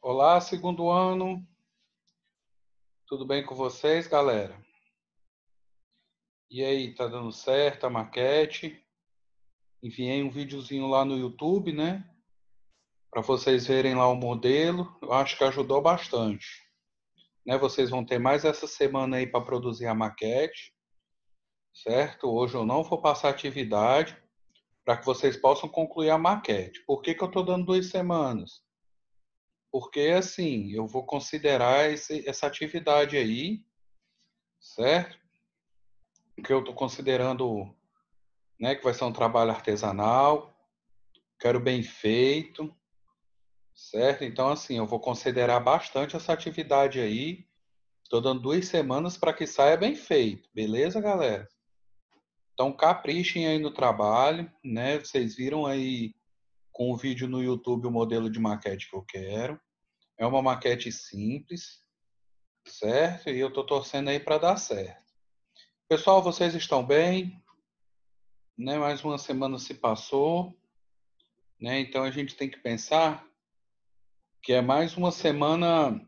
Olá, segundo ano. Tudo bem com vocês, galera? E aí, tá dando certo a maquete? Enviei um videozinho lá no YouTube, né? Para vocês verem lá o modelo. Eu acho que ajudou bastante, né? Vocês vão ter mais essa semana aí para produzir a maquete, certo? Hoje eu não vou passar atividade para que vocês possam concluir a maquete. Por que que eu estou dando 2 semanas? Porque assim, eu vou considerar essa atividade aí, certo? Que eu estou considerando, né, que vai ser um trabalho artesanal, quero bem feito, certo? Então, assim, eu vou considerar bastante essa atividade aí. Estou dando 2 semanas para que saia bem feito, beleza, galera? Então, caprichem aí no trabalho, né? Vocês viram aí com o vídeo no YouTube o modelo de maquete que eu quero. É uma maquete simples, certo? E eu estou torcendo aí para dar certo. Pessoal, vocês estão bem? Né? Mais uma semana se passou, né? Então a gente tem que pensar que é mais uma semana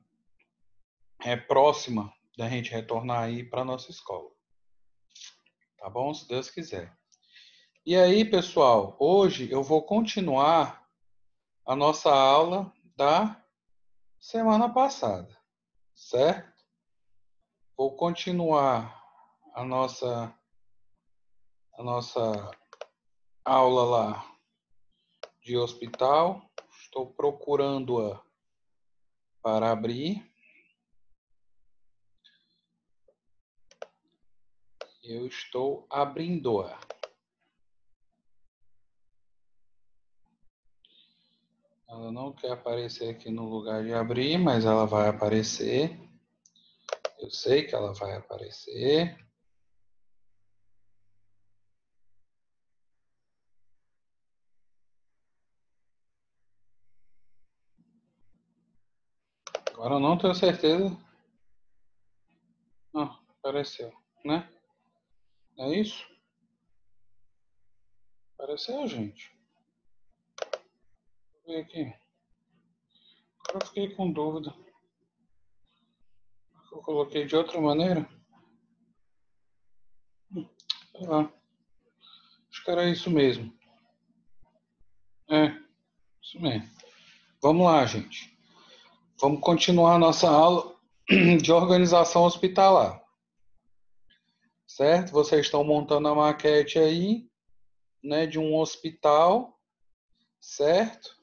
próxima da gente retornar aí para a nossa escola. Tá bom? Se Deus quiser. E aí, pessoal, hoje eu vou continuar a nossa aula da semana passada, certo? Vou continuar a nossa aula lá de hospital. Estou procurando-a para abrir. Eu estou abrindo-a. Ela não quer aparecer aqui no lugar de abrir, mas ela vai aparecer. Eu sei que ela vai aparecer. Agora eu não tenho certeza. Ah, apareceu, né? É isso? Apareceu, gente. Deixa eu ver aqui. Agora eu fiquei com dúvida. Eu coloquei de outra maneira? Sei lá. Acho que era isso mesmo. É, isso mesmo. Vamos lá, gente. Vamos continuar a nossa aula de organização hospitalar. Certo? Vocês estão montando a maquete aí, né, de um hospital, certo?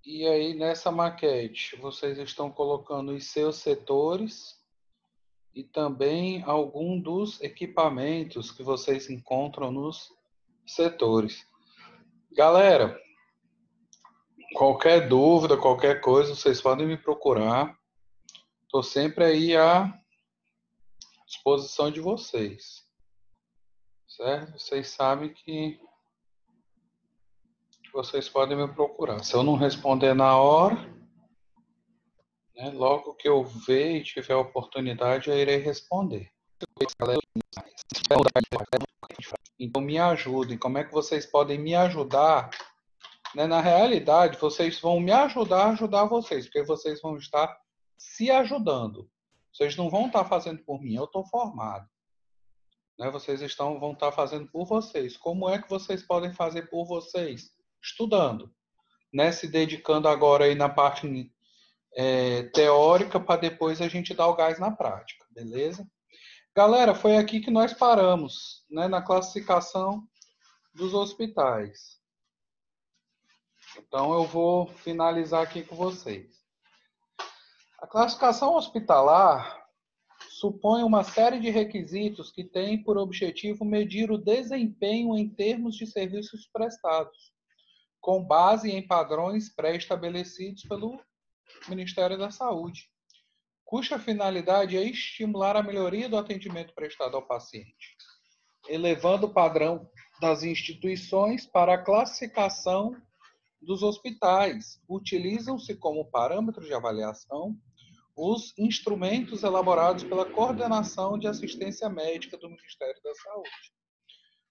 E aí nessa maquete vocês estão colocando os seus setores e também algum dos equipamentos que vocês encontram nos setores. Galera, qualquer dúvida, qualquer coisa, vocês podem me procurar. Estou sempre aí à disposição de vocês, certo? Vocês sabem que vocês podem me procurar. Se eu não responder na hora, né, logo que eu ver e tiver a oportunidade, eu irei responder. Então me ajudem. Como é que vocês podem me ajudar? Né? Na realidade, vocês vão me ajudar a ajudar vocês, porque vocês vão estar se ajudando. Vocês não vão estar fazendo por mim, eu estou formado. Né? Vão estar fazendo por vocês. Como é que vocês podem fazer por vocês? Estudando. Né? Se dedicando agora aí na parte teórica para depois a gente dar o gás na prática, beleza? Galera, foi aqui que nós paramos, né? Na classificação dos hospitais. Então eu vou finalizar aqui com vocês. A classificação hospitalar supõe uma série de requisitos que têm por objetivo medir o desempenho em termos de serviços prestados, com base em padrões pré-estabelecidos pelo Ministério da Saúde, cuja finalidade é estimular a melhoria do atendimento prestado ao paciente, elevando o padrão das instituições para a classificação dos hospitais. Utilizam-se como parâmetro de avaliação os instrumentos elaborados pela Coordenação de Assistência Médica do Ministério da Saúde,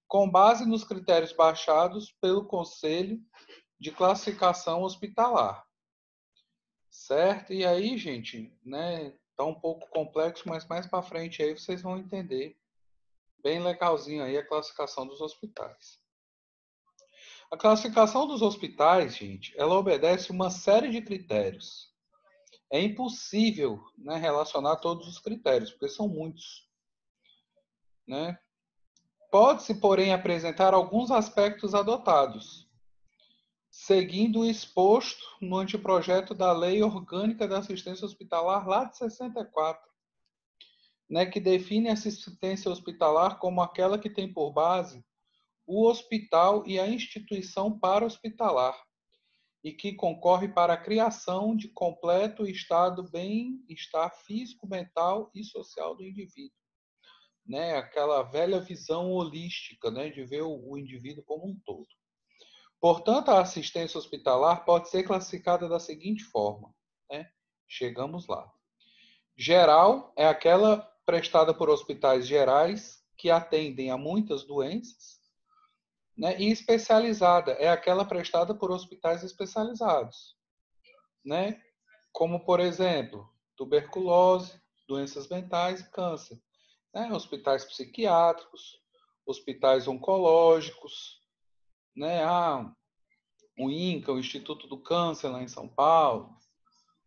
com base nos critérios baixados pelo Conselho de Classificação Hospitalar. certo? E aí, gente, né, tá um pouco complexo, mas mais para frente aí vocês vão entender bem legalzinho aí a classificação dos hospitais. A classificação dos hospitais, gente, ela obedece uma série de critérios. É impossível, né, relacionar todos os critérios, porque são muitos, né? Pode-se, porém, apresentar alguns aspectos adotados, seguindo o exposto no anteprojeto da Lei Orgânica da Assistência Hospitalar lá de 64, né, que define a assistência hospitalar como aquela que tem por base o hospital e a instituição para-hospitalar, e que concorre para a criação de completo estado bem-estar físico, mental e social do indivíduo. Né? Aquela velha visão holística, né? De ver o indivíduo como um todo. Portanto, a assistência hospitalar pode ser classificada da seguinte forma. Né? Chegamos lá. Geral é aquela prestada por hospitais gerais que atendem a muitas doenças, né? E especializada é aquela prestada por hospitais especializados, né? Como, por exemplo, tuberculose, doenças mentais e câncer. Né? Hospitais psiquiátricos, hospitais oncológicos, né? O INCA, o Instituto do Câncer lá em São Paulo,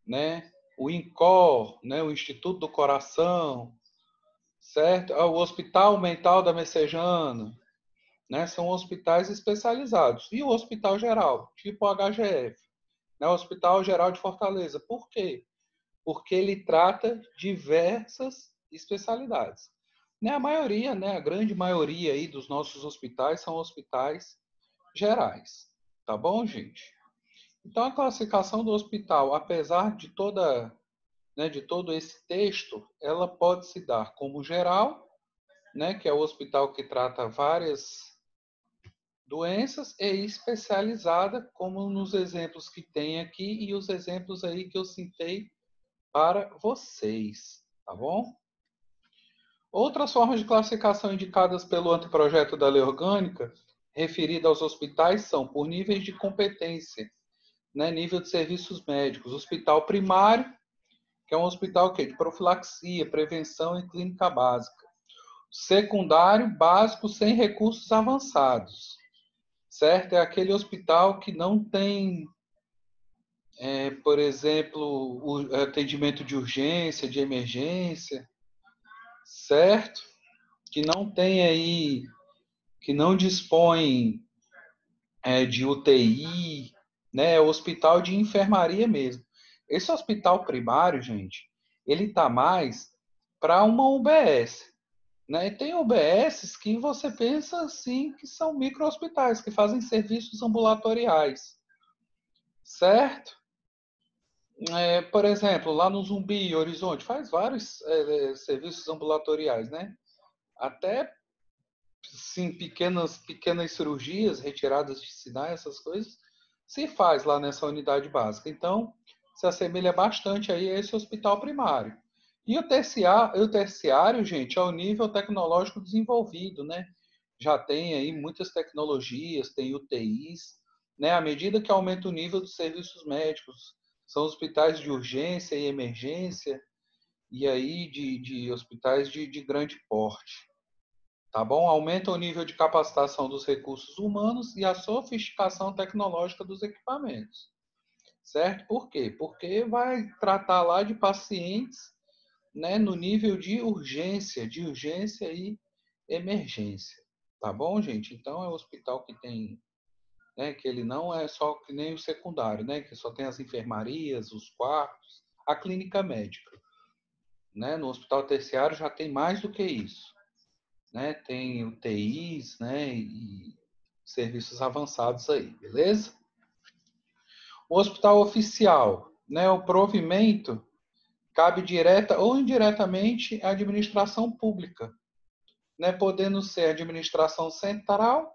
né? O INCOR, né? O Instituto do Coração, certo? O Hospital Mental da Messejana, né? São hospitais especializados. E o Hospital Geral, tipo o HGF, né? O Hospital Geral de Fortaleza. Por quê? Porque ele trata diversas especialidades. Né, a maioria, né, a grande maioria aí dos nossos hospitais são hospitais gerais. Tá bom, gente? Então, a classificação do hospital, apesar de né, de todo esse texto, ela pode se dar como geral, né, que é o hospital que trata várias doenças, e especializada, como nos exemplos que tem aqui e os exemplos aí que eu citei para vocês, tá bom? Outras formas de classificação indicadas pelo anteprojeto da Lei Orgânica, referida aos hospitais, são por níveis de competência, né, nível de serviços médicos. Hospital primário, que é um hospital de profilaxia, prevenção e clínica básica. Secundário, básico, sem recursos avançados. Certo? É aquele hospital que não tem, por exemplo, o atendimento de urgência, de emergência, certo? Que não tem aí, que não dispõe de UTI, né? É o hospital de enfermaria mesmo. Esse hospital primário, gente, ele tá mais para uma UBS, né? E tem UBSs que você pensa assim que são micro-hospitais, que fazem serviços ambulatoriais, certo? Por exemplo, lá no Zumbi, Horizonte, faz vários serviços ambulatoriais, né? Até sim, pequenas cirurgias, retiradas de sinais, essas coisas, se faz lá nessa unidade básica. Então, se assemelha bastante aí a esse hospital primário. E o terciário, gente, é o nível tecnológico desenvolvido, né? Já tem aí muitas tecnologias, tem UTIs, né? À medida que aumenta o nível dos serviços médicos, são hospitais de urgência e emergência, e aí de hospitais de grande porte. Tá bom? Aumenta o nível de capacitação dos recursos humanos e a sofisticação tecnológica dos equipamentos. Certo? Por quê? Porque vai tratar lá de pacientes, né, no nível de urgência e emergência. Tá bom, gente? Então é um hospital que tem, né, que ele não é só que nem o secundário, né, que só tem as enfermarias, os quartos, a clínica médica, né? No hospital terciário já tem mais do que isso. Né? Tem UTIs, né? E serviços avançados aí, beleza? O hospital oficial, né? O provimento cabe direta ou indiretamente à administração pública, né? Podendo ser administração central.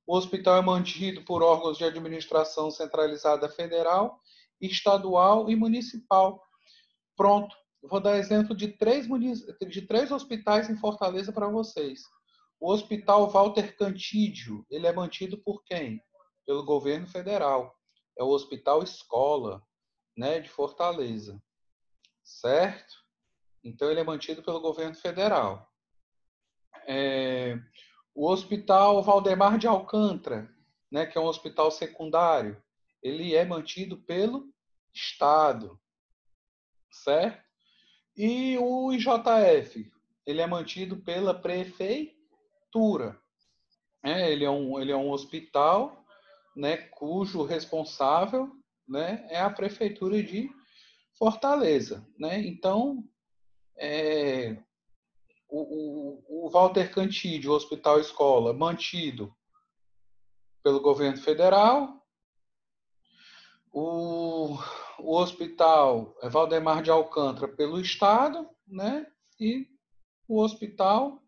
O hospital é mantido por órgãos de administração centralizada federal, estadual e municipal. Pronto. Vou dar exemplo de três hospitais em Fortaleza para vocês. O Hospital Walter Cantídio, ele é mantido por quem? Pelo governo federal. É o Hospital Escola. né, de Fortaleza, certo? Então, ele é mantido pelo governo federal. O Hospital Valdemar de Alcântara, né, que é um hospital secundário, ele é mantido pelo Estado, certo? E o IJF, ele é mantido pela prefeitura. Ele é um hospital, né, cujo responsável, né, é a prefeitura de Fortaleza, né? Então, o Walter Cantide, o Hospital Escola, mantido pelo governo federal. O Hospital Valdemar de Alcântara pelo Estado, né? E o Hospital,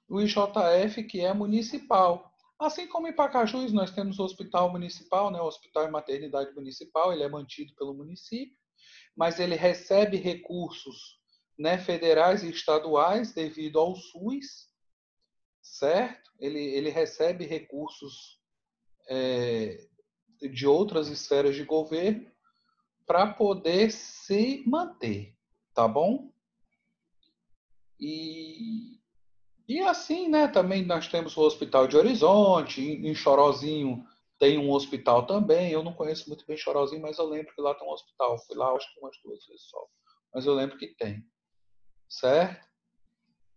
o IJF, que é municipal. Assim como em Pacajus, nós temos o Hospital Municipal, né? O Hospital e Maternidade Municipal, ele é mantido pelo município, mas ele recebe recursos, né, federais e estaduais devido ao SUS, certo? Ele recebe recursos de outras esferas de governo para poder se manter, tá bom? E assim, né, também nós temos o Hospital de Horizonte, em Chorozinho tem um hospital também. Eu não conheço muito bem Chorozinho, mas eu lembro que lá tem um hospital. Fui lá, acho que umas 2 vezes só. Mas eu lembro que tem, certo?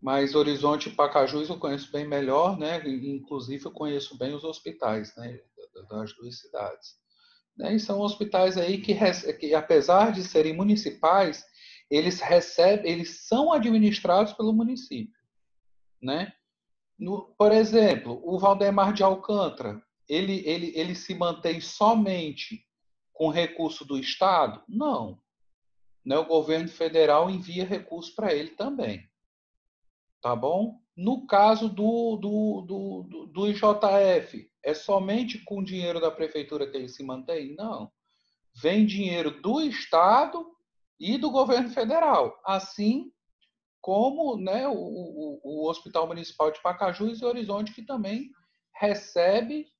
Mas Horizonte e Pacajus eu conheço bem melhor, né? Inclusive eu conheço bem os hospitais, né, das duas cidades. Né? E são hospitais aí que, apesar de serem municipais, eles são administrados pelo município, né? Por exemplo, o Valdemar de Alcântara, ele se mantém somente com recurso do Estado? Não. Né? O governo federal envia recurso para ele também. Tá bom? No caso do IJF, é somente com o dinheiro da prefeitura que ele se mantém? Não. Vem dinheiro do Estado e do governo federal, assim como, né, o Hospital Municipal de Pacajus e Horizonte, que também recebe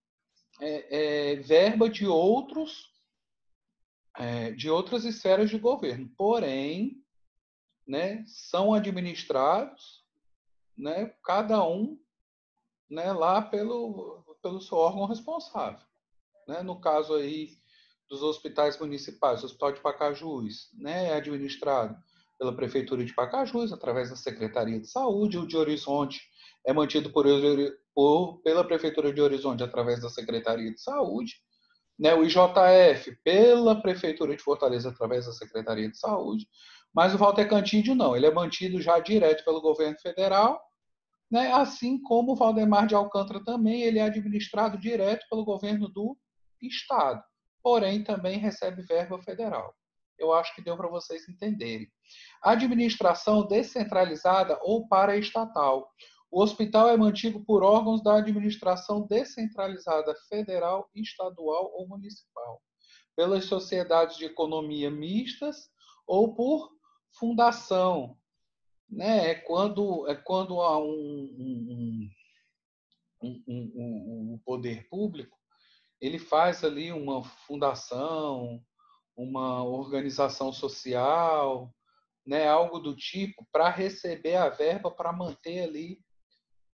verba de outras esferas de governo. Porém, né, são administrados, né, cada um, né, lá pelo seu órgão responsável. Né? No caso aí dos hospitais municipais, o Hospital de Pacajus, né, é administrado pela Prefeitura de Pacajus, através da Secretaria de Saúde. O de Horizonte é mantido pela Prefeitura de Horizonte, através da Secretaria de Saúde. Né? O IJF, pela Prefeitura de Fortaleza, através da Secretaria de Saúde. Mas o Walter Cantídio não, ele é mantido já direto pelo governo federal, né? Assim como o Valdemar de Alcântara também, ele é administrado direto pelo governo do Estado, porém também recebe verba federal. Eu acho que deu para vocês entenderem. Administração descentralizada ou paraestatal. O hospital é mantido por órgãos da administração descentralizada federal, estadual ou municipal, pelas sociedades de economia mistas ou por fundação, né? É quando há um poder público, ele faz ali uma fundação, uma organização social, né? Algo do tipo, para receber a verba para manter ali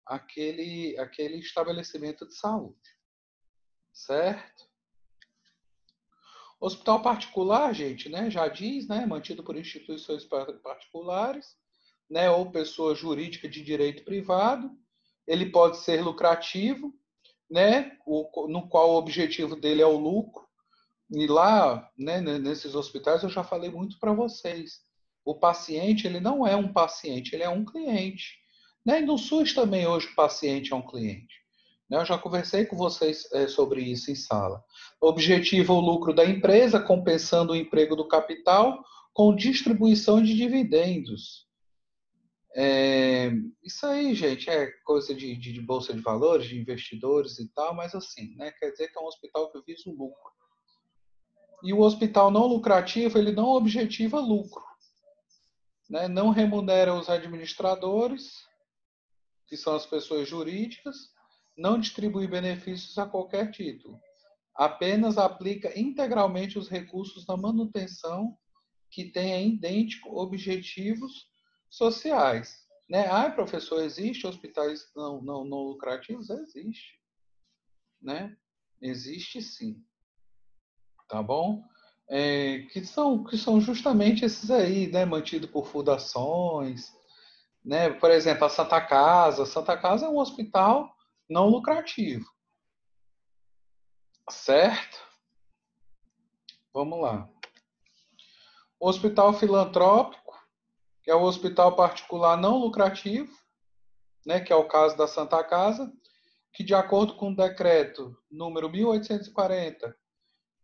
aquele estabelecimento de saúde, certo? Hospital particular, gente, né? Já diz, né? Mantido por instituições particulares, né, ou pessoa jurídica de direito privado. Ele pode ser lucrativo, né, no qual o objetivo dele é o lucro. E lá, né, nesses hospitais, eu já falei muito para vocês. O paciente, ele não é um paciente, ele é um cliente. Né? E no SUS também, hoje, o paciente é um cliente. Né? Eu já conversei com vocês sobre isso em sala. Objetivo, o lucro da empresa, compensando o emprego do capital com distribuição de dividendos. Isso aí, gente, é coisa de bolsa de valores, de investidores e tal, mas assim, né, quer dizer que é um hospital que visa o lucro. E o hospital não lucrativo, ele não objetiva lucro, né, não remunera os administradores, que são as pessoas jurídicas, não distribui benefícios a qualquer título. apenas aplica integralmente os recursos na manutenção que tenha idêntico objetivos sociais. Né? Ah, professor, existe hospitais não lucrativos? Existe. Né? Existe sim. Tá bom? Que são justamente esses aí, né? Mantido por fundações. Né? Por exemplo, a Santa Casa. A Santa Casa é um hospital não lucrativo. Certo? Vamos lá. O hospital filantrópico, que é o hospital particular não lucrativo, né, que é o caso da Santa Casa, que de acordo com o decreto número 1840,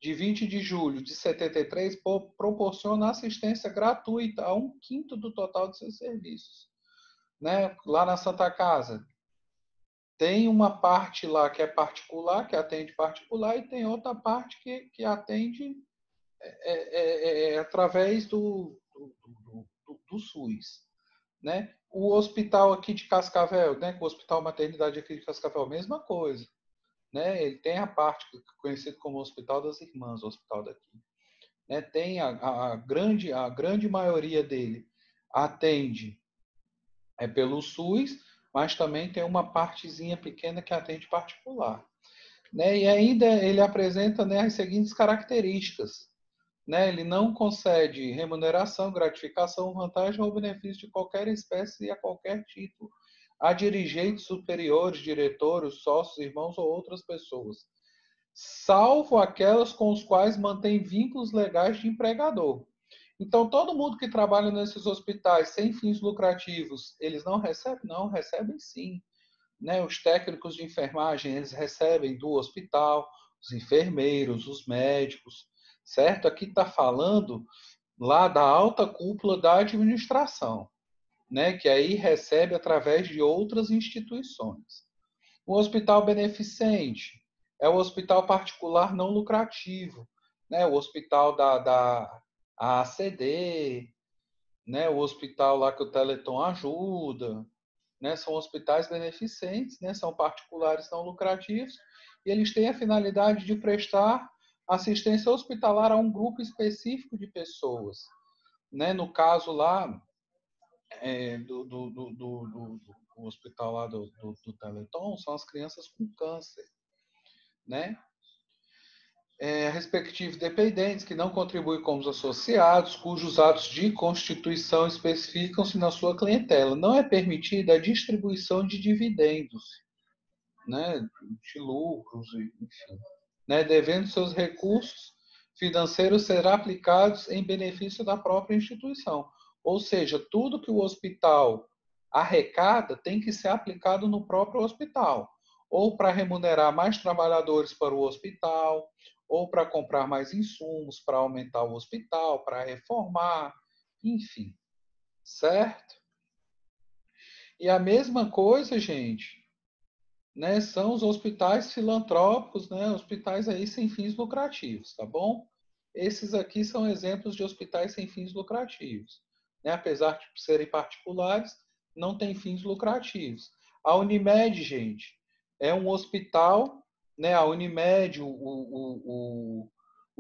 de 20 de julho de 73, proporciona assistência gratuita a 1/5 do total de seus serviços. Né? Lá na Santa Casa, tem uma parte lá que é particular, que atende particular, e tem outra parte que atende através do SUS. Né? O hospital aqui de Cascavel, né? O Hospital Maternidade aqui de Cascavel, mesma coisa. Né? Ele tem a parte conhecida como Hospital das Irmãs, o hospital daqui. Né? Tem a grande maioria dele atende pelo SUS, mas também tem uma partezinha pequena que atende particular. Né? E ainda ele apresenta, né, as seguintes características. Né? Ele não concede remuneração, gratificação, vantagem ou benefício de qualquer espécie e a qualquer título a dirigentes superiores, diretores, sócios, irmãos ou outras pessoas, salvo aquelas com os quais mantém vínculos legais de empregador. Então, todo mundo que trabalha nesses hospitais sem fins lucrativos, eles não recebem? Não, recebem sim. Né? Os técnicos de enfermagem, eles recebem do hospital, os enfermeiros, os médicos, certo? Aqui está falando lá da alta cúpula da administração, né? Que aí recebe através de outras instituições. O hospital beneficente é o hospital particular não lucrativo, né? O hospital da AACD, né? O hospital lá que o Teleton ajuda, né? São hospitais beneficentes, né? São particulares não lucrativos e eles têm a finalidade de prestar assistência hospitalar a um grupo específico de pessoas. Né? No caso lá do hospital lá do Teleton, são as crianças com câncer. Né? Respectivos dependentes que não contribuem como os associados, cujos atos de constituição especificam-se na sua clientela. Não é permitida a distribuição de dividendos, né, de lucros, enfim, né, devendo seus recursos financeiros ser aplicados em benefício da própria instituição. Ou seja, tudo que o hospital arrecada tem que ser aplicado no próprio hospital, ou para remunerar mais trabalhadores para o hospital, ou para comprar mais insumos, para aumentar o hospital, para reformar, enfim, certo? E a mesma coisa, gente, né, são os hospitais filantrópicos, né, hospitais aí sem fins lucrativos, tá bom? Esses aqui são exemplos de hospitais sem fins lucrativos. Né? Apesar de serem particulares, não tem fins lucrativos. A Unimed, gente, é um hospital, né? A Unimed, o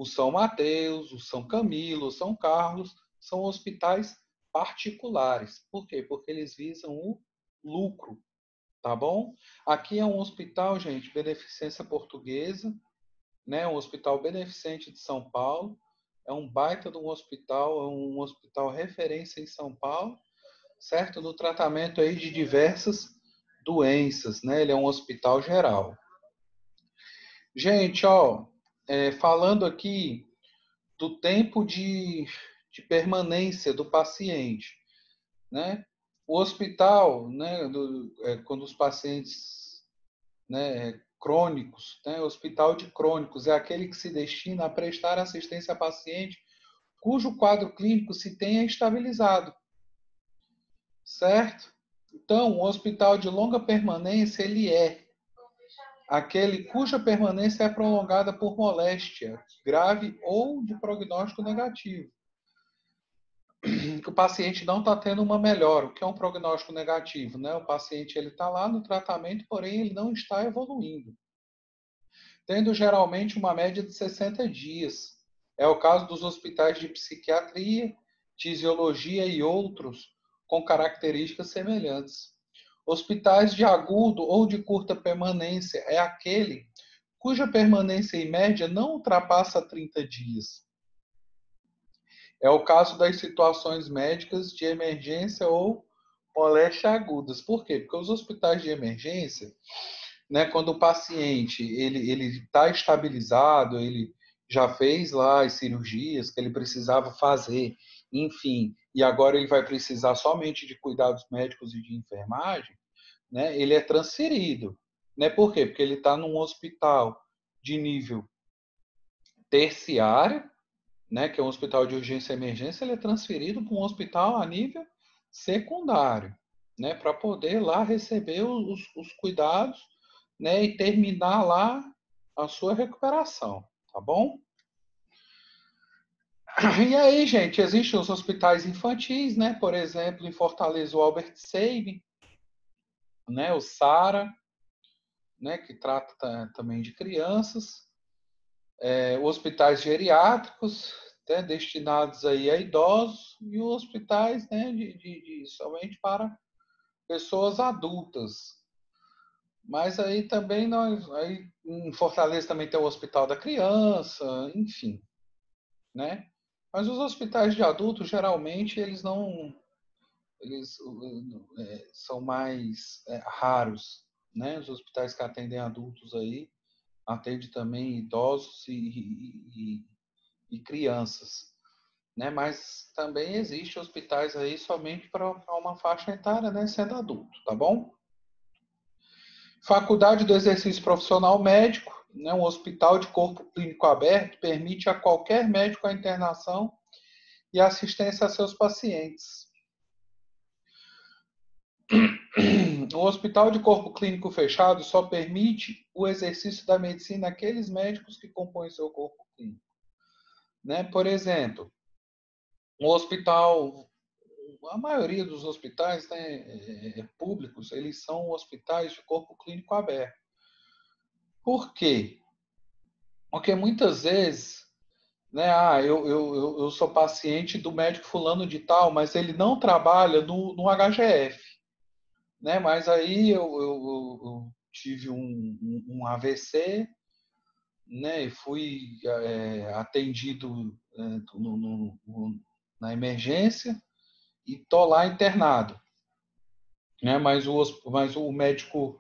São Mateus, o São Camilo, o São Carlos, são hospitais particulares. Por quê? Porque eles visam o lucro. Tá bom? Aqui é um hospital, gente, beneficência portuguesa, né? Um hospital beneficente de São Paulo. É um baita de um hospital referência em São Paulo, certo? No tratamento aí de diversas doenças, né? Ele é um hospital geral. Gente, ó, falando aqui do tempo de permanência do paciente, né? O hospital, né, quando os pacientes, né, crônicos, né, hospital de crônicos é aquele que se destina a prestar assistência a paciente cujo quadro clínico se tenha estabilizado, certo? Então, o hospital de longa permanência, ele é aquele cuja permanência é prolongada por moléstia grave ou de prognóstico negativo. Que o paciente não está tendo uma melhora. O que é um prognóstico negativo? Né? O paciente está lá no tratamento, porém ele não está evoluindo. tendo geralmente uma média de 60 dias. É o caso dos hospitais de psiquiatria, fisiologia e outros com características semelhantes. Hospitais de agudo ou de curta permanência é aquele cuja permanência em média não ultrapassa 30 dias. É o caso das situações médicas de emergência ou moléstia agudas. Por quê? Porque os hospitais de emergência, né, quando o paciente ele está estabilizado, ele já fez lá as cirurgias que ele precisava fazer, enfim, e agora ele vai precisar somente de cuidados médicos e de enfermagem, né, ele é transferido. Né? Por quê? Porque ele está num hospital de nível terciário, né, que é um hospital de urgência e emergência, ele é transferido para um hospital a nível secundário, né, para poder lá receber os cuidados, né, e terminar lá a sua recuperação, tá bom? E aí, gente, existem os hospitais infantis, né, por exemplo, em Fortaleza o Albert Sabin, né, o Sara, né, que trata também de crianças, hospitais geriátricos, né, destinados aí a idosos, e hospitais, né, somente para pessoas adultas. Mas aí também aí em Fortaleza também tem o Hospital da Criança, enfim, né? Mas os hospitais de adultos geralmente eles não, eles são mais raros, né? Os hospitais que atendem adultos aí atendem também idosos e crianças, né? Mas também existe hospitais aí somente para uma faixa etária, né? Sendo adulto, tá bom? Faculdade do Exercício Profissional Médico, né? Um hospital de corpo clínico aberto permite a qualquer médico a internação e assistência a seus pacientes. O hospital de corpo clínico fechado só permite o exercício da medicina àqueles médicos que compõem seu corpo clínico, né? Por exemplo, um hospital, a maioria dos hospitais, né, públicos, eles são hospitais de corpo clínico aberto. Por quê? Porque muitas vezes, né, eu sou paciente do médico fulano de tal, mas ele não trabalha no HGF, né? Mas aí eu tive um AVC, né? E fui atendido na emergência e tô lá internado, né? Mas o médico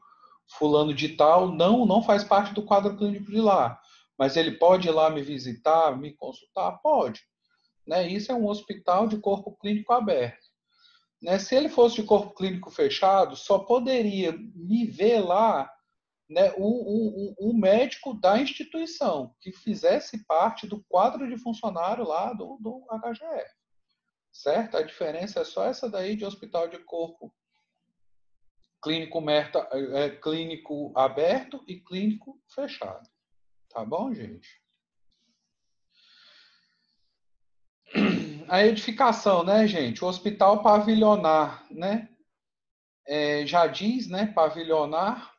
fulano de tal não faz parte do quadro clínico de lá. Mas ele pode ir lá me visitar, me consultar? Pode. Né? Isso é um hospital de corpo clínico aberto. Né? Se ele fosse de corpo clínico fechado, só poderia me ver lá, né, o médico da instituição que fizesse parte do quadro de funcionário lá do HGF. Certo? A diferença é só essa daí de hospital de corpo clínico aberto e clínico fechado. Tá bom, gente? A edificação, né, gente? O hospital pavilionar, né? Já diz, né? Pavilionar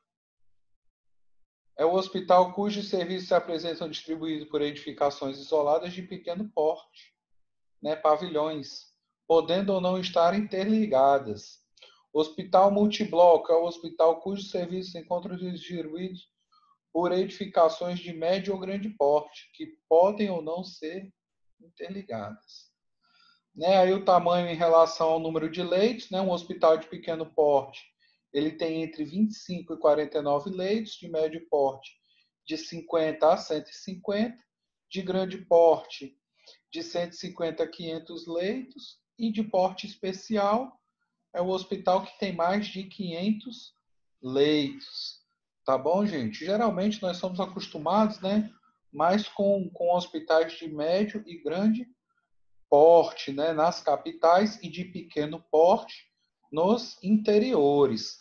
é o hospital cujos serviços se apresentam distribuídos por edificações isoladas de pequeno porte, né? Pavilhões, podendo ou não estar interligadas. Hospital multibloco é o hospital cujos serviços se encontram distribuídos por edificações de médio ou grande porte, que podem ou não ser interligadas. Né? Aí o tamanho em relação ao número de leitos, né? Um hospital de pequeno porte, ele tem entre 25 e 49 leitos, de médio porte de 50 a 150, de grande porte de 150 a 500 leitos, e de porte especial é o hospital que tem mais de 500 leitos. Tá bom, gente? Geralmente nós somos acostumados, né? Mais com hospitais de médio e grande porte, né, nas capitais e de pequeno porte nos interiores,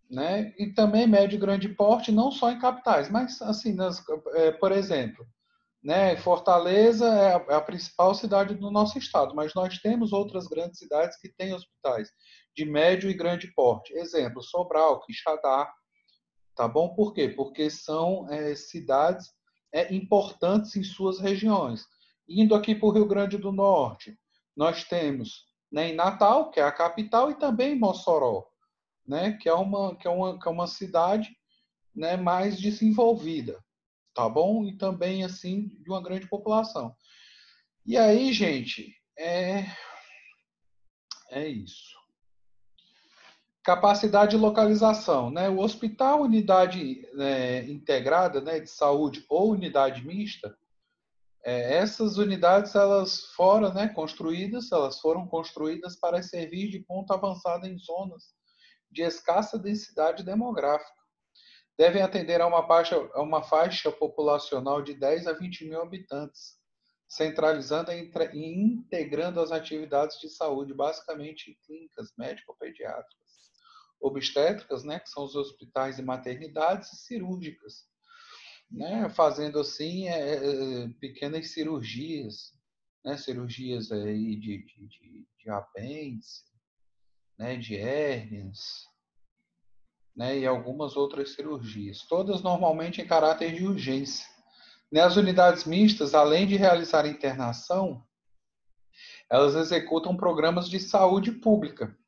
né? E também médio e grande porte não só em capitais, mas assim, por exemplo, né, Fortaleza é a principal cidade do nosso estado, mas nós temos outras grandes cidades que têm hospitais de médio e grande porte. Exemplo, Sobral, Quixadá, tá bom? Por quê? Porque são cidades importantes em suas regiões. Indo aqui para o Rio Grande do Norte, nós temos, né, em Natal, que é a capital, e também em Mossoró, né, que é uma cidade, né, mais desenvolvida, tá bom? E também, assim, de uma grande população. E aí, gente, é isso. Capacidade de localização, né? O hospital, unidade integrada, né, de saúde ou unidade mista, essas unidades elas foram construídas para servir de ponto avançado em zonas de escassa densidade demográfica. Devem atender a uma faixa populacional de 10 a 20 mil habitantes, centralizando e integrando as atividades de saúde, basicamente em clínicas médico-pediátricas, obstétricas, né, que são os hospitais e maternidades, e cirúrgicas, né, fazendo assim pequenas cirurgias, né, cirurgias aí de apêndice, né, de hérnias, né, e algumas outras cirurgias, todas normalmente em caráter de urgência. As unidades mistas, além de realizar internação, elas executam programas de saúde pública,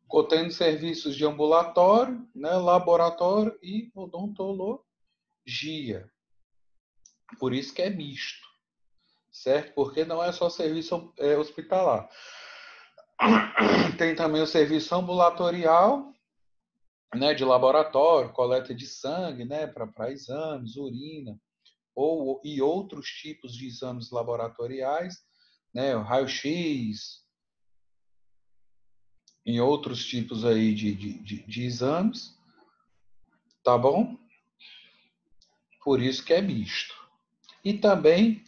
contendo serviços de ambulatório, né, laboratório e odontologia. Por isso que é misto, certo? Porque não é só serviço hospitalar. Tem também o serviço ambulatorial, né, de laboratório, coleta de sangue, né, para exames, urina, e outros tipos de exames laboratoriais, né, o raio-x e outros tipos aí de exames, tá bom? Por isso que é misto. E também,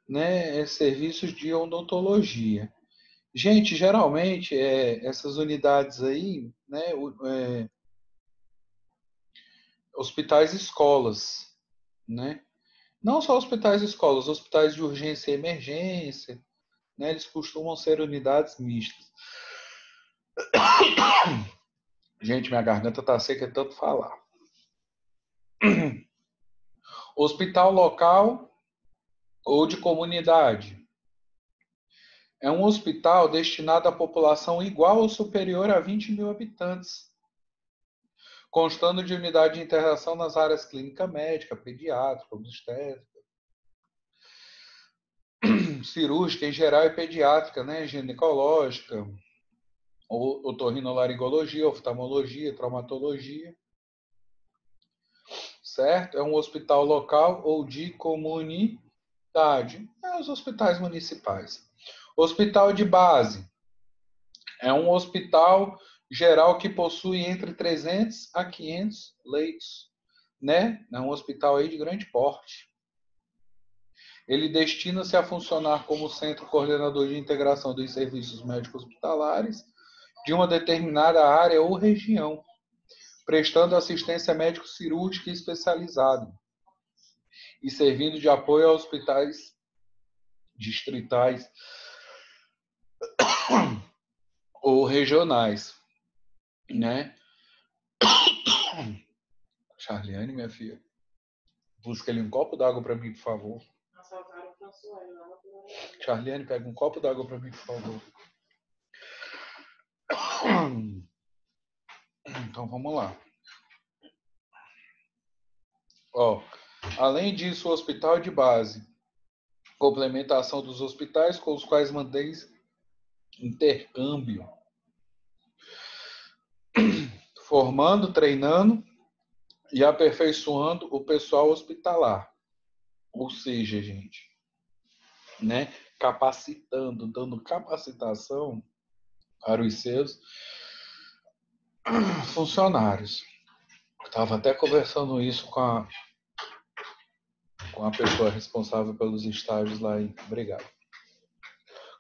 né, serviços de odontologia. Gente, geralmente, essas unidades aí, né, hospitais escolas, né? Não só hospitais escolas, hospitais de urgência e emergência, né, eles costumam ser unidades mistas. Gente, minha garganta tá seca de tanto falar. Hospital local ou de comunidade. É um hospital destinado à população igual ou superior a 20 mil habitantes, constando de unidade de internação nas áreas clínica médica, pediátrica, obstétrica, cirúrgica em geral e pediátrica, né, ginecológica, otorrinolaringologia, oftalmologia, traumatologia, certo? É um hospital local ou de comunidade. Os hospitais municipais. Hospital de base. É um hospital geral que possui entre 300 a 500 leitos, né? É um hospital aí de grande porte. Ele destina-se a funcionar como centro coordenador de integração dos serviços médicos hospitalares de uma determinada área ou região, prestando assistência médico-cirúrgica especializada e servindo de apoio a hospitais distritais ou regionais, né? Charliane, minha filha, busca ali um copo d'água para mim, por favor. Charliane, pega um copo d'água para mim, por favor. Então, vamos lá. Ó, além disso, o hospital de base, complementação dos hospitais com os quais mantém intercâmbio, formando, treinando e aperfeiçoando o pessoal hospitalar. Ou seja, gente, né, capacitando, dando capacitação para os seus funcionários. Eu estava até conversando isso com a pessoa responsável pelos estágios lá em... Obrigado.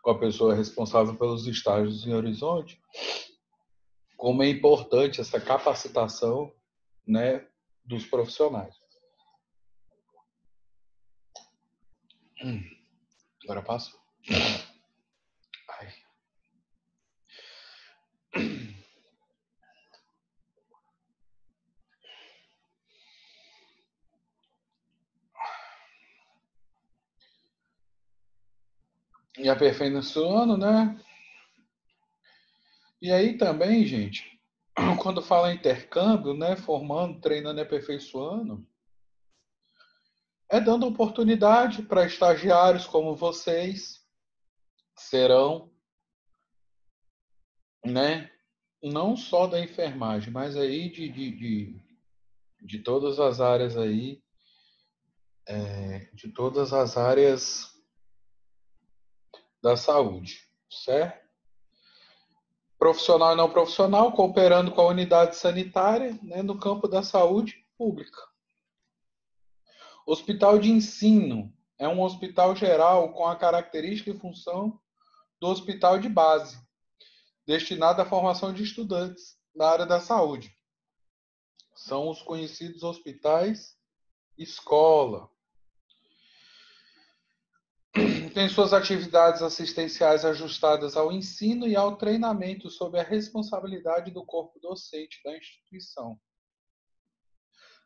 Com a pessoa responsável pelos estágios em Horizonte, como é importante essa capacitação, né, dos profissionais. Agora passou. Ai. e aperfeiçoando, né? E aí também, gente, quando fala em intercâmbio, né, formando, treinando e aperfeiçoando, é dando oportunidade para estagiários como vocês serão, né, não só da enfermagem, mas aí de todas as áreas aí, de todas as áreas da saúde, certo? Profissional e não profissional, cooperando com a unidade sanitária, né, no campo da saúde pública. Hospital de ensino é um hospital geral com a característica e função do hospital de base, destinado à formação de estudantes na área da saúde. São os conhecidos hospitais escola. Tem suas atividades assistenciais ajustadas ao ensino e ao treinamento sob a responsabilidade do corpo docente da instituição.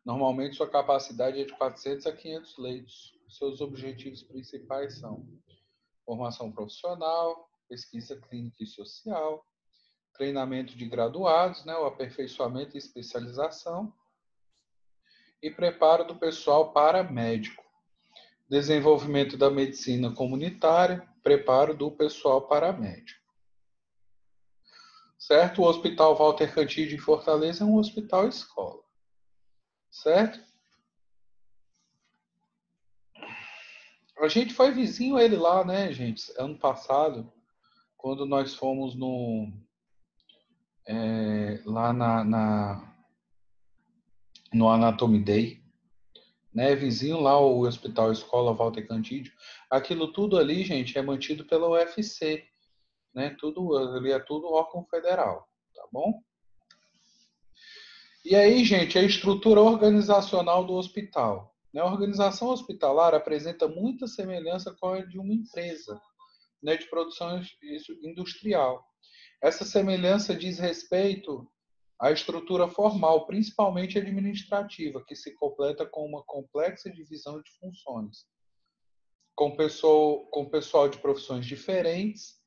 Normalmente, sua capacidade é de 400 a 500 leitos. Seus objetivos principais são formação profissional, pesquisa clínica e social, treinamento de graduados, né, o aperfeiçoamento e especialização, e preparo do pessoal para médico, desenvolvimento da medicina comunitária, preparo do pessoal para médico. Certo? O Hospital Walter Cantídio em Fortaleza é um hospital escola. Certo? A gente foi vizinho a ele lá, né, gente? Ano passado, quando nós fomos lá no Anatomy Day, né? Vizinho lá, o Hospital Escola Walter Cantídio. Aquilo tudo ali, gente, é mantido pela UFC, né? Tudo ali é tudo órgão federal, tá bom? E aí, gente, a estrutura organizacional do hospital. A organização hospitalar apresenta muita semelhança com a de uma empresa, né, de produção industrial. Essa semelhança diz respeito à estrutura formal, principalmente administrativa, que se completa com uma complexa divisão de funções, com pessoal de profissões diferentes,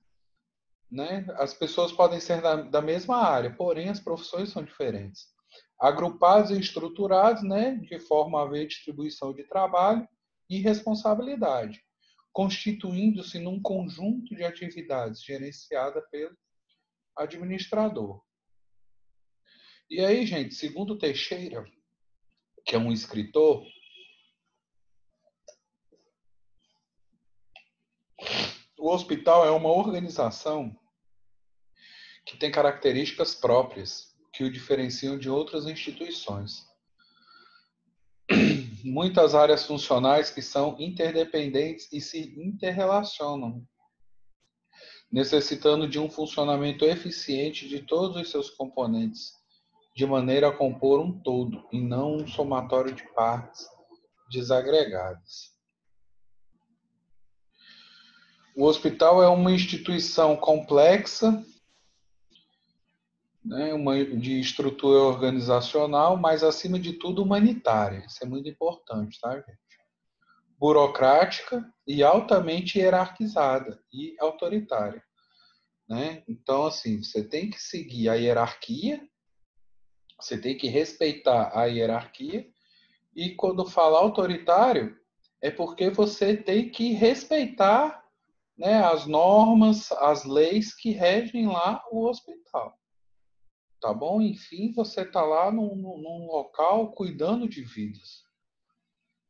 né? As pessoas podem ser da mesma área, porém as profissões são diferentes. Agrupados e estruturados, né, de forma a haver distribuição de trabalho e responsabilidade, constituindo-se num conjunto de atividades gerenciada pelo administrador. E aí, gente, segundo Teixeira, que é um escritor, o hospital é uma organização que tem características próprias que o diferenciam de outras instituições. Muitas áreas funcionais que são interdependentes e se interrelacionam, necessitando de um funcionamento eficiente de todos os seus componentes, de maneira a compor um todo, e não um somatório de partes desagregadas. O hospital é uma instituição complexa, né, de estrutura organizacional, mas, acima de tudo, humanitária. Isso é muito importante, tá, gente? Burocrática e altamente hierarquizada e autoritária, né? Então, assim, você tem que seguir a hierarquia, você tem que respeitar a hierarquia, e quando fala autoritário, é porque você tem que respeitar, né, as normas, as leis que regem lá o hospital. Tá bom? Enfim, você está lá num local cuidando de vidas,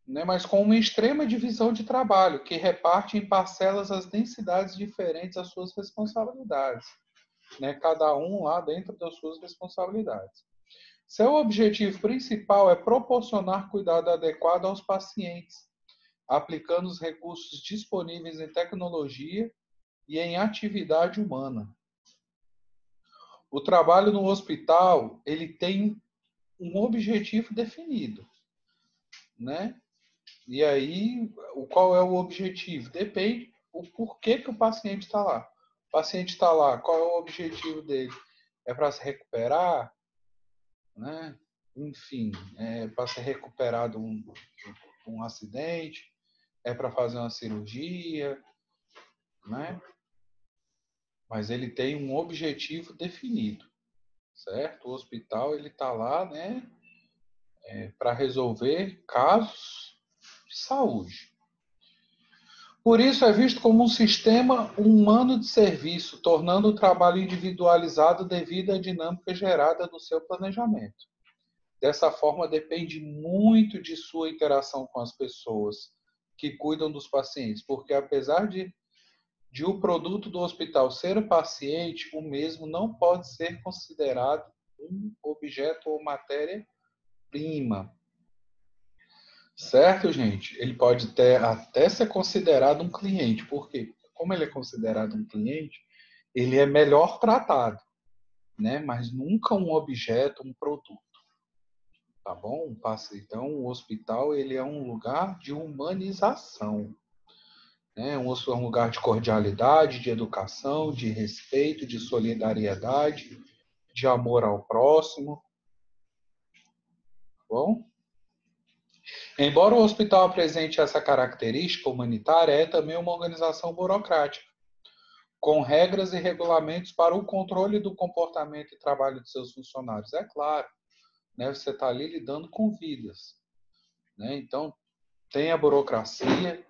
né? Mas com uma extrema divisão de trabalho, que reparte em parcelas as densidades diferentes às suas responsabilidades, né? Cada um lá dentro das suas responsabilidades. Seu objetivo principal é proporcionar cuidado adequado aos pacientes, aplicando os recursos disponíveis em tecnologia e em atividade humana. O trabalho no hospital, ele tem um objetivo definido, né? E aí, qual é o objetivo? Depende o porquê que o paciente está lá. O paciente está lá, qual é o objetivo dele? É para se recuperar, né? Enfim, é para se recuperar de um acidente, é para fazer uma cirurgia, né? Mas ele tem um objetivo definido, certo? O hospital ele está lá, né, para resolver casos de saúde. Por isso é visto como um sistema humano de serviço, tornando o trabalho individualizado devido à dinâmica gerada no seu planejamento. Dessa forma, depende muito de sua interação com as pessoas que cuidam dos pacientes, porque apesar de o produto do hospital ser o paciente, o mesmo não pode ser considerado um objeto ou matéria-prima. Certo, gente? Ele pode até ser considerado um cliente, porque como ele é considerado um cliente, ele é melhor tratado, né? Mas nunca um objeto, um produto, tá bom? Então, o hospital ele é um lugar de humanização, né? Um lugar de cordialidade, de educação, de respeito, de solidariedade, de amor ao próximo, tá bom? Embora o hospital apresente essa característica humanitária, é também uma organização burocrática, com regras e regulamentos para o controle do comportamento e trabalho de seus funcionários. É claro, né, você está ali lidando com vidas, né? Então, tem a burocracia,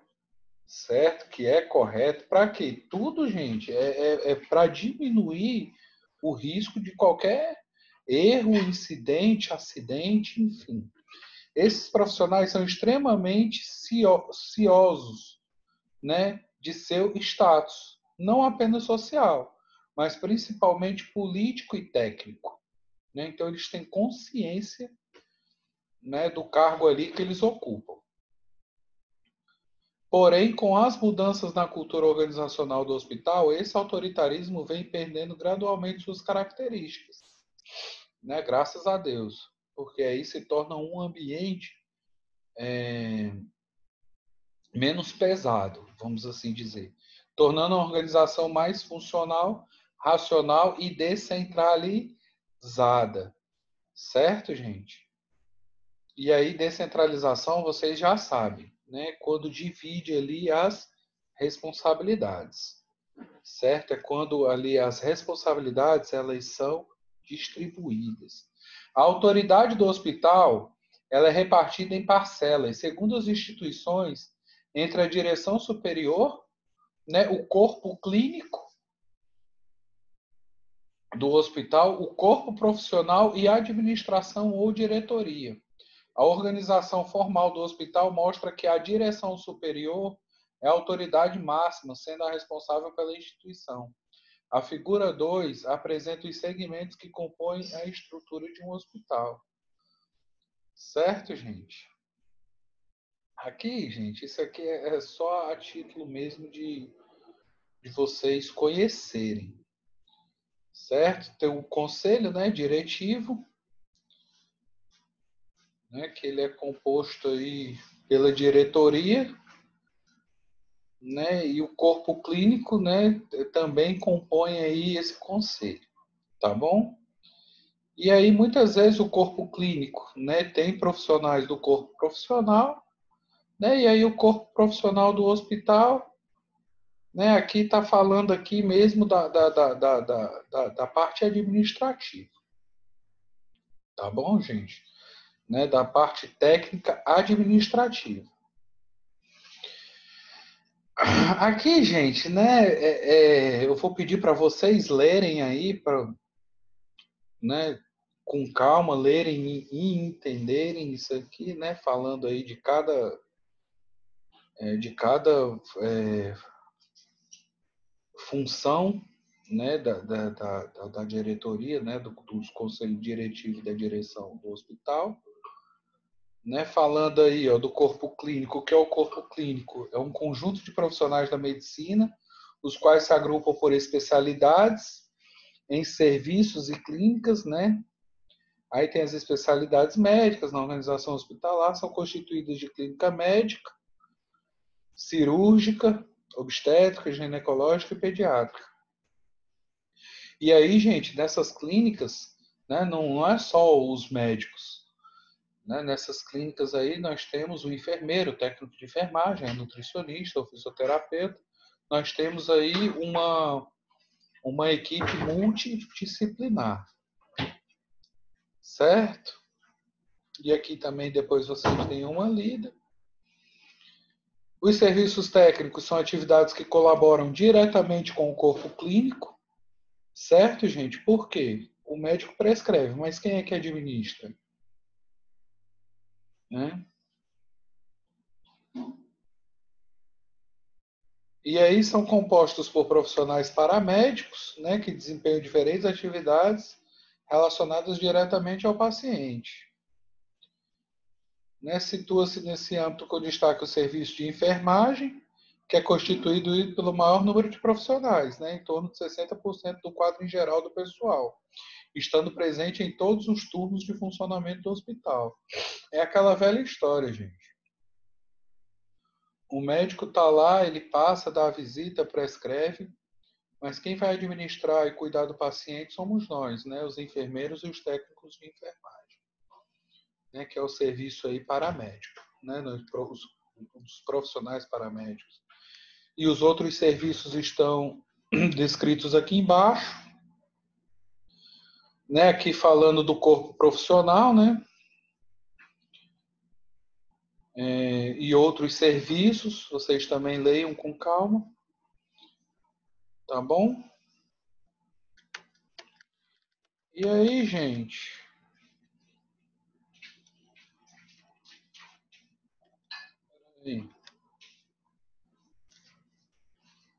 certo? Que é correto. Para quê? Tudo, gente, é para diminuir o risco de qualquer erro, incidente, acidente, enfim. Esses profissionais são extremamente ciosos, né, de seu status, não apenas social, mas principalmente político e técnico, né? Então eles têm consciência, né, do cargo ali que eles ocupam. Porém, com as mudanças na cultura organizacional do hospital, esse autoritarismo vem perdendo gradualmente suas características, né? Graças a Deus, porque aí se torna um ambiente menos pesado, vamos assim dizer, tornando a organização mais funcional, racional e descentralizada. Certo, gente? E aí, descentralização, vocês já sabem, né? Quando divide ali as responsabilidades. Certo? É quando ali as responsabilidades elas são distribuídas. A autoridade do hospital ela é repartida em parcelas, segundo as instituições, entre a direção superior, né, o corpo clínico do hospital, o corpo profissional e a administração ou diretoria. A organização formal do hospital mostra que a direção superior é a autoridade máxima, sendo a responsável pela instituição. A figura 2 apresenta os segmentos que compõem a estrutura de um hospital. Certo, gente? Aqui, gente, isso aqui é só a título mesmo de vocês conhecerem. Certo? Tem o conselho, né, diretivo, né, que ele é composto aí pela diretoria, né, e o corpo clínico, né, também compõe aí esse conselho, tá bom? E aí muitas vezes o corpo clínico, né, tem profissionais do corpo profissional, né, e aí o corpo profissional do hospital, né, aqui está falando aqui mesmo da parte administrativa, tá bom, gente? Né, da parte técnica administrativa. Aqui, gente, né, eu vou pedir para vocês lerem aí, né, com calma, lerem e entenderem isso aqui, né, falando aí de cada função, né, da diretoria, né, dos conselhos diretivos e da direção do hospital. Né, falando aí ó, do corpo clínico, o que é o corpo clínico? É um conjunto de profissionais da medicina, os quais se agrupam por especialidades em serviços e clínicas, né? Aí tem as especialidades médicas na organização hospitalar, são constituídas de clínica médica, cirúrgica, obstétrica, ginecológica e pediátrica. E aí, gente, nessas clínicas, né, não é só os médicos. Né? Nessas clínicas aí nós temos o enfermeiro, o técnico de enfermagem, o nutricionista, o fisioterapeuta. nós temos aí uma equipe multidisciplinar, certo? E aqui também depois vocês têm uma lida. Os serviços técnicos são atividades que colaboram diretamente com o corpo clínico, certo, gente? Por quê? O médico prescreve, mas quem é que administra? Né? E aí são compostos por profissionais paramédicos, né, que desempenham diferentes atividades relacionadas diretamente ao paciente. Né, situa-se nesse âmbito com destaque o serviço de enfermagem, que é constituído pelo maior número de profissionais, né, em torno de 60% do quadro em geral do pessoal, estando presente em todos os turnos de funcionamento do hospital. É aquela velha história, gente. O médico está lá, ele passa, dá a visita, prescreve, mas quem vai administrar e cuidar do paciente somos nós, né? Os enfermeiros e os técnicos de enfermagem, né? Que é o serviço aí paramédico, né? Os profissionais paramédicos. E os outros serviços estão descritos aqui embaixo, né? Aqui falando do corpo profissional, né? E outros serviços, vocês também leiam com calma, tá bom? E aí, gente?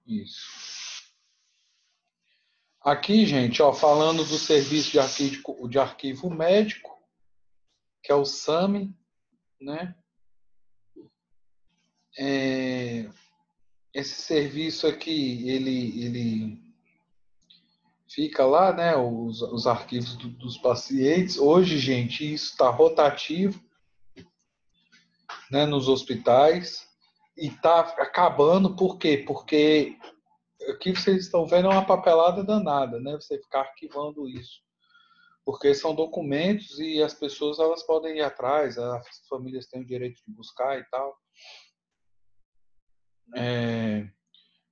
Isso. Aqui, gente, ó, falando do serviço de arquivo médico, que é o SAMI, né? Esse serviço aqui, ele fica lá, né? Os arquivos dos pacientes. Hoje, gente, isso está rotativo, né? Nos hospitais e está acabando. Por quê? Porque aqui vocês estão vendo é uma papelada danada, né? Você ficar arquivando isso. Porque são documentos e as pessoas elas podem ir atrás, as famílias têm o direito de buscar e tal.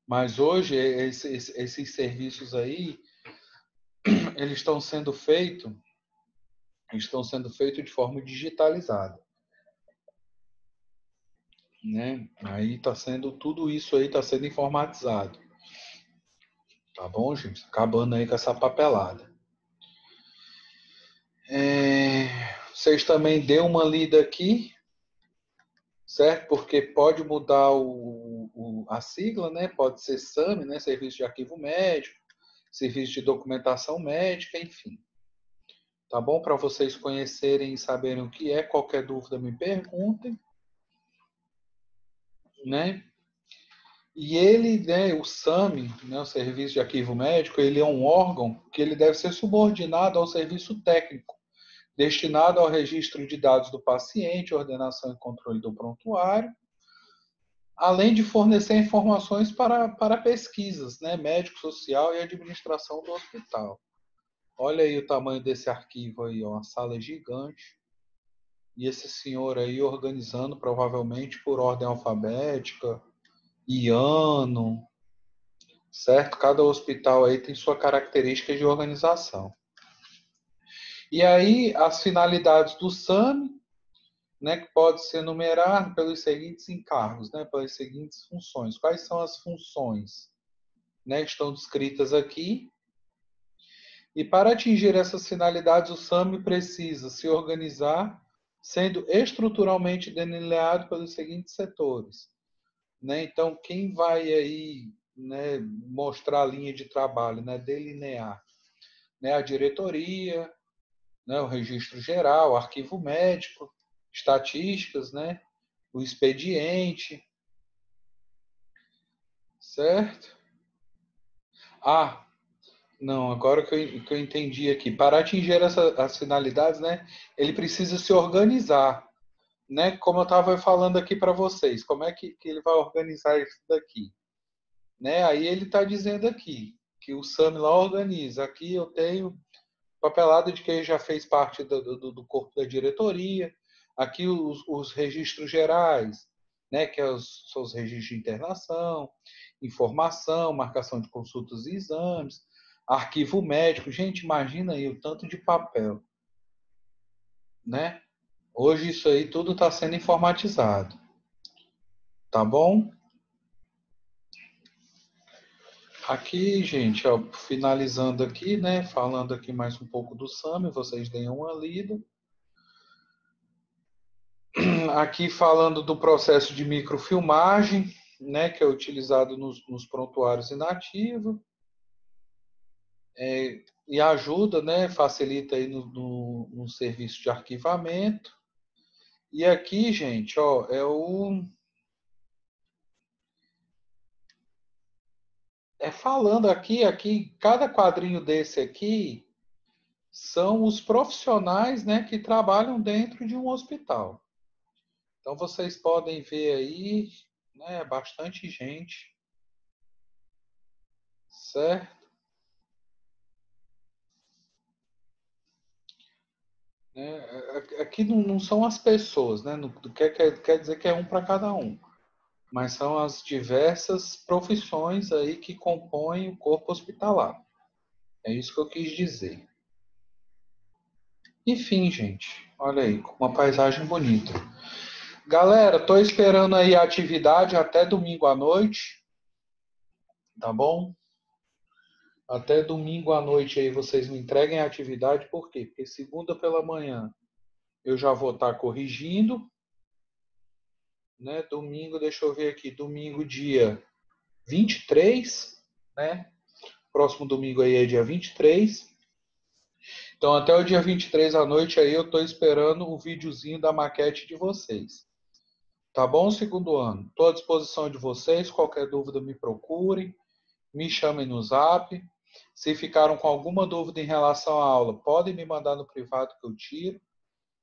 Mas hoje esses serviços aí eles estão sendo feitos de forma digitalizada, né? Aí tá sendo tudo isso aí está sendo informatizado, tá bom, gente? Acabando aí com essa papelada. Vocês também dêem uma lida aqui, certo? Porque pode mudar a sigla, né? Pode ser SAMI, né? Serviço de Arquivo Médico, Serviço de Documentação Médica, enfim. Tá bom? Para vocês conhecerem e saberem o que é, qualquer dúvida me perguntem, né? E ele, né, o SAMI, né, o Serviço de Arquivo Médico, ele é um órgão que ele deve ser subordinado ao serviço técnico, destinado ao registro de dados do paciente, ordenação e controle do prontuário, além de fornecer informações para pesquisas, né, médico, social e administração do hospital. Olha aí o tamanho desse arquivo aí, ó, uma sala gigante. E esse senhor aí organizando, provavelmente por ordem alfabética, e ano, certo? Cada hospital aí tem sua característica de organização. E aí, as finalidades do SAMI, né, que pode ser numerado pelos seguintes encargos, né, pelas seguintes funções. Quais são as funções? Né, estão descritas aqui. E para atingir essas finalidades, o SAMI precisa se organizar, sendo estruturalmente delineado pelos seguintes setores. Né? Então, quem vai aí, né, mostrar a linha de trabalho, né, delinear, né, a diretoria, né, o registro geral, o arquivo médico, estatísticas, né, o expediente, certo? Ah, não, agora que eu entendi aqui, para atingir as finalidades, né, ele precisa se organizar, né, como eu estava falando aqui para vocês, como é que ele vai organizar isso daqui? Né? Aí ele está dizendo aqui que o SAMI lá organiza. Aqui eu tenho papelada de quem já fez parte do corpo da diretoria. Aqui os registros gerais, né? Que são os registros de internação. informação, marcação de consultas e exames, arquivo médico. Gente, imagina aí o tanto de papel, né? Hoje isso aí tudo está sendo informatizado, tá bom? Aqui, gente, ó, finalizando aqui, né? Falando aqui mais um pouco do SAMI, vocês deem uma lida. Aqui falando do processo de microfilmagem, né? Que é utilizado nos prontuários inativos. E ajuda, né? Facilita aí no serviço de arquivamento. E aqui, gente, ó, falando aqui, cada quadrinho desse aqui são os profissionais, né, que trabalham dentro de um hospital. Então vocês podem ver aí, né, bastante gente, certo? Aqui não são as pessoas, né? Não quer dizer que é um para cada um, mas são as diversas profissões aí que compõem o corpo hospitalar. É isso que eu quis dizer. Enfim, gente, olha aí, uma paisagem bonita. Galera, tô esperando aí a atividade até domingo à noite, tá bom? Até domingo à noite aí vocês me entreguem a atividade, por quê? Porque segunda pela manhã eu já vou estar corrigindo, né? Domingo, deixa eu ver aqui, domingo dia 23, né? Próximo domingo aí é dia 23. Então até o dia 23 à noite aí eu tô esperando o videozinho da maquete de vocês. Tá bom, segundo ano? Estou à disposição de vocês, qualquer dúvida me procurem, me chamem no zap. Se ficaram com alguma dúvida em relação à aula, podem me mandar no privado que eu tiro.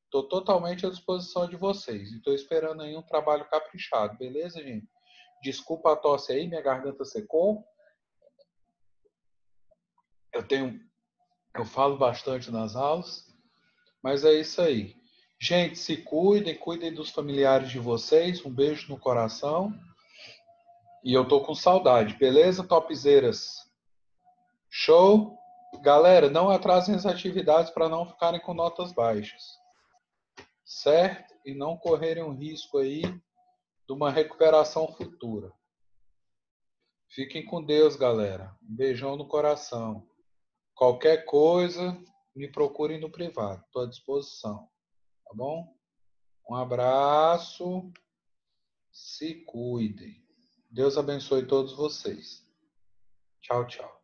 Estou totalmente à disposição de vocês. E estou esperando aí um trabalho caprichado, beleza, gente? Desculpa a tosse aí, minha garganta secou. Eu falo bastante nas aulas, mas é isso aí. Gente, se cuidem, cuidem dos familiares de vocês. Um beijo no coração. E eu tô com saudade, beleza, topzeiras? Show? Galera, não atrasem as atividades para não ficarem com notas baixas, certo? E não correrem um risco aí de uma recuperação futura. Fiquem com Deus, galera. Um beijão no coração. Qualquer coisa, me procurem no privado. Estou à disposição, tá bom? Um abraço. Se cuidem. Deus abençoe todos vocês. Tchau, tchau.